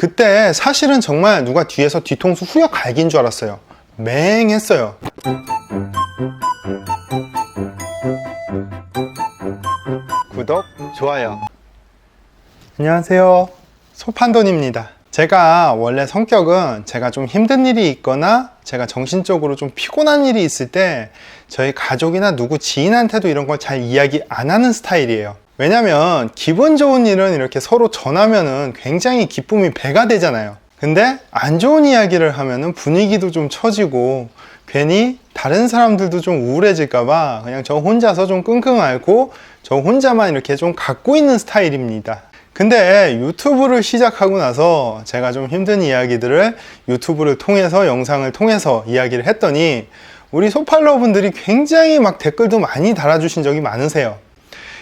그때 사실은 정말 누가 뒤에서 뒤통수 후려 갈긴 줄 알았어요. 맹했어요. 구독, 좋아요. 안녕하세요. 소판돈입니다. 제가 원래 성격은 제가 좀 힘든 일이 있거나 제가 정신적으로 좀 피곤한 일이 있을 때 저희 가족이나 누구 지인한테도 이런 걸 잘 이야기 안 하는 스타일이에요. 왜냐면 기분 좋은 일은 이렇게 서로 전하면은 굉장히 기쁨이 배가 되잖아요. 근데 안 좋은 이야기를 하면은 분위기도 좀 처지고 괜히 다른 사람들도 좀 우울해질까봐 그냥 저 혼자서 좀 끙끙 앓고 저 혼자만 이렇게 좀 갖고 있는 스타일입니다. 근데 유튜브를 시작하고 나서 제가 좀 힘든 이야기들을 유튜브를 통해서 영상을 통해서 이야기를 했더니 우리 소팔러분들이 굉장히 막 댓글도 많이 달아주신 적이 많으세요.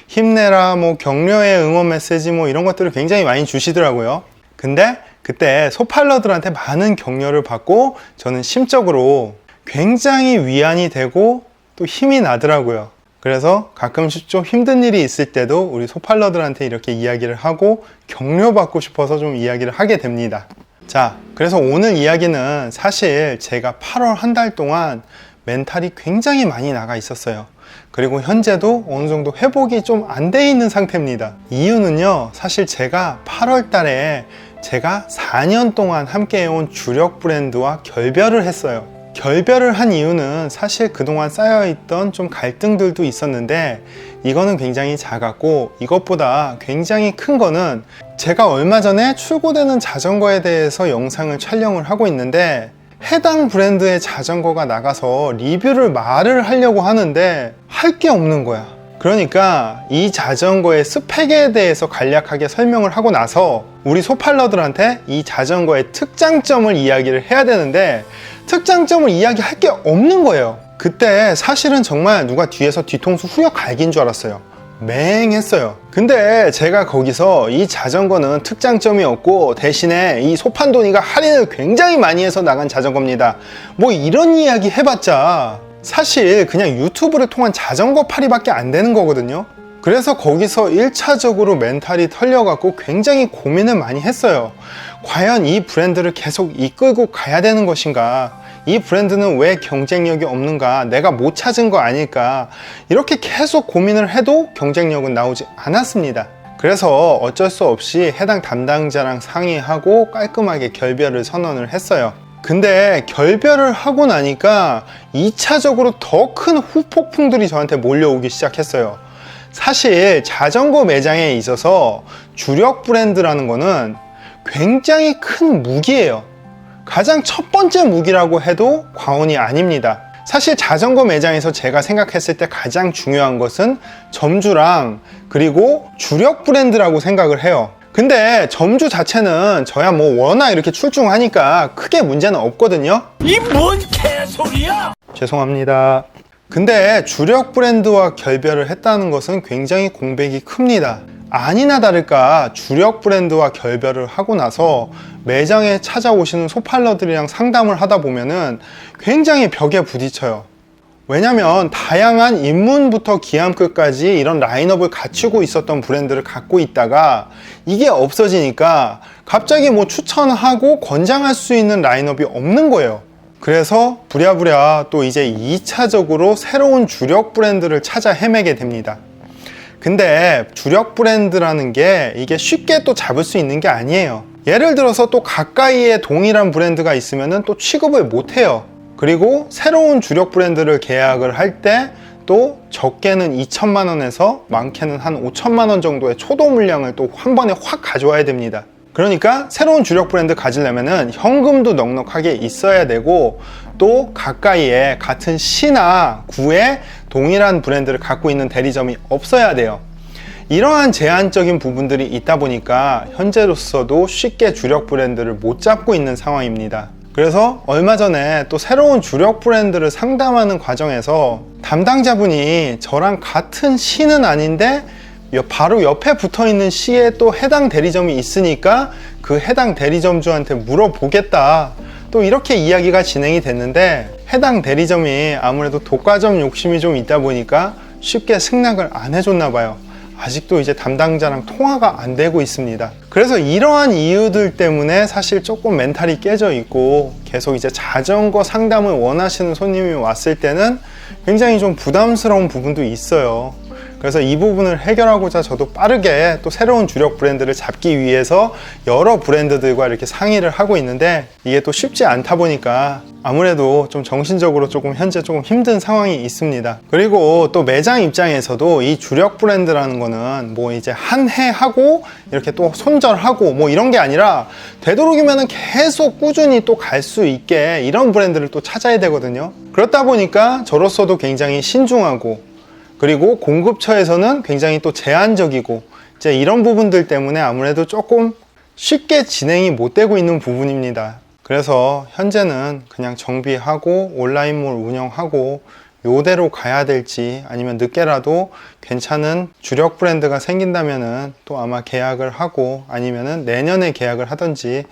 힘내라, 뭐 격려의 응원 메시지 뭐 이런 것들을 굉장히 많이 주시더라고요. 근데 그때 소팔러들한테 많은 격려를 받고 저는 심적으로 굉장히 위안이 되고 또 힘이 나더라고요. 그래서 가끔씩 좀 힘든 일이 있을 때도 우리 소팔러들한테 이렇게 이야기를 하고 격려받고 싶어서 좀 이야기를 하게 됩니다. 자, 그래서 오늘 이야기는 사실 제가 8월 한 달 동안 멘탈이 굉장히 많이 나가 있었어요. 그리고 현재도 어느 정도 회복이 좀 안 돼 있는 상태입니다. 이유는요, 사실 제가 8월 달에 제가 4년 동안 함께 해온 주력 브랜드와 결별을 했어요. 결별을 한 이유는 사실 그동안 쌓여있던 좀 갈등들도 있었는데 이거는 굉장히 작았고, 이것보다 굉장히 큰 거는 제가 얼마 전에 출고되는 자전거에 대해서 영상을 촬영을 하고 있는데 해당 브랜드의 자전거가 나가서 리뷰를 말을 하려고 하는데 할 게 없는 거야. 그러니까 이 자전거의 스펙에 대해서 간략하게 설명을 하고 나서 우리 소팔러들한테 이 자전거의 특장점을 이야기를 해야 되는데 특장점을 이야기할 게 없는 거예요. 그때 사실은 정말 누가 뒤에서 뒤통수 후려 갈긴 줄 알았어요. 맹했어요. 근데 제가 거기서 이 자전거는 특장점이 없고 대신에 이 소판돈이가 할인을 굉장히 많이 해서 나간 자전거입니다, 뭐 이런 이야기 해봤자 사실 그냥 유튜브를 통한 자전거 팔이밖에 안 되는 거거든요. 그래서 거기서 1차적으로 멘탈이 털려갖고 굉장히 고민을 많이 했어요. 과연 이 브랜드를 계속 이끌고 가야 되는 것인가, 이 브랜드는 왜 경쟁력이 없는가, 내가 못 찾은 거 아닐까, 이렇게 계속 고민을 해도 경쟁력은 나오지 않았습니다. 그래서 어쩔 수 없이 해당 담당자랑 상의하고 깔끔하게 결별을 선언을 했어요. 근데 결별을 하고 나니까 2차적으로 더 큰 후폭풍들이 저한테 몰려오기 시작했어요. 사실 자전거 매장에 있어서 주력 브랜드라는 거는 굉장히 큰 무기예요. 가장 첫 번째 무기라고 해도 과언이 아닙니다. 사실 자전거 매장에서 제가 생각했을 때 가장 중요한 것은 점주랑 그리고 주력 브랜드라고 생각을 해요. 근데 점주 자체는 저야 뭐 워낙 이렇게 출중하니까 크게 문제는 없거든요. 이 뭔 개소리야! 죄송합니다. 근데 주력 브랜드와 결별을 했다는 것은 굉장히 공백이 큽니다. 아니나 다를까 주력 브랜드와 결별을 하고 나서 매장에 찾아오시는 소팔러들이랑 상담을 하다 보면은 굉장히 벽에 부딪혀요. 왜냐면 다양한 입문부터 기암끝까지 이런 라인업을 갖추고 있었던 브랜드를 갖고 있다가 이게 없어지니까 갑자기 뭐 추천하고 권장할 수 있는 라인업이 없는 거예요. 그래서 부랴부랴 또 이제 2차적으로 새로운 주력 브랜드를 찾아 헤매게 됩니다. 근데 주력 브랜드라는 게 이게 쉽게 또 잡을 수 있는 게 아니에요. 예를 들어서 또 가까이에 동일한 브랜드가 있으면 또 취급을 못 해요. 그리고 새로운 주력 브랜드를 계약을 할 때 또 적게는 2천만 원에서 많게는 한 5천만 원 정도의 초도 물량을 또 한 번에 확 가져와야 됩니다. 그러니까 새로운 주력 브랜드 가지려면은 현금도 넉넉하게 있어야 되고 또 가까이에 같은 시나 구에 동일한 브랜드를 갖고 있는 대리점이 없어야 돼요. 이러한 제한적인 부분들이 있다 보니까 현재로서도 쉽게 주력 브랜드를 못 잡고 있는 상황입니다. 그래서 얼마 전에 또 새로운 주력 브랜드를 상담하는 과정에서 담당자분이 저랑 같은 시는 아닌데 바로 옆에 붙어있는 시에 또 해당 대리점이 있으니까 그 해당 대리점주한테 물어보겠다, 또 이렇게 이야기가 진행이 됐는데 해당 대리점이 아무래도 독과점 욕심이 좀 있다 보니까 쉽게 승낙을 안 해줬나 봐요. 아직도 이제 담당자랑 통화가 안 되고 있습니다. 그래서 이러한 이유들 때문에 사실 조금 멘탈이 깨져 있고 계속 이제 자전거 상담을 원하시는 손님이 왔을 때는 굉장히 좀 부담스러운 부분도 있어요. 그래서 이 부분을 해결하고자 저도 빠르게 또 새로운 주력 브랜드를 잡기 위해서 여러 브랜드들과 이렇게 상의를 하고 있는데 이게 또 쉽지 않다 보니까 아무래도 좀 정신적으로 조금 현재 조금 힘든 상황이 있습니다. 그리고 또 매장 입장에서도 이 주력 브랜드라는 거는 뭐 이제 한 해 하고 이렇게 또 손절하고 뭐 이런 게 아니라 되도록이면 계속 꾸준히 또 갈 수 있게 이런 브랜드를 또 찾아야 되거든요. 그렇다 보니까 저로서도 굉장히 신중하고 그리고 공급처에서는 굉장히 또 제한적이고 이제 이런 부분들 때문에 아무래도 조금 쉽게 진행이 못 되고 있는 부분입니다. 그래서 현재는 그냥 정비하고 온라인몰 운영하고 요대로 가야 될지 아니면 늦게라도 괜찮은 주력 브랜드가 생긴다면은 또 아마 계약을 하고 아니면은 내년에 계약을 하든지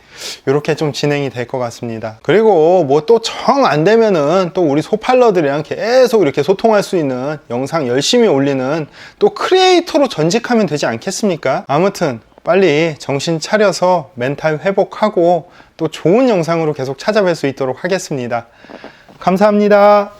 이렇게 좀 진행이 될 것 같습니다. 그리고 뭐 또 정 안 되면은 또 우리 소팔러들이랑 계속 이렇게 소통할 수 있는 영상 열심히 올리는 또 크리에이터로 전직하면 되지 않겠습니까? 아무튼 빨리 정신 차려서 멘탈 회복하고 또 좋은 영상으로 계속 찾아뵐 수 있도록 하겠습니다. 감사합니다.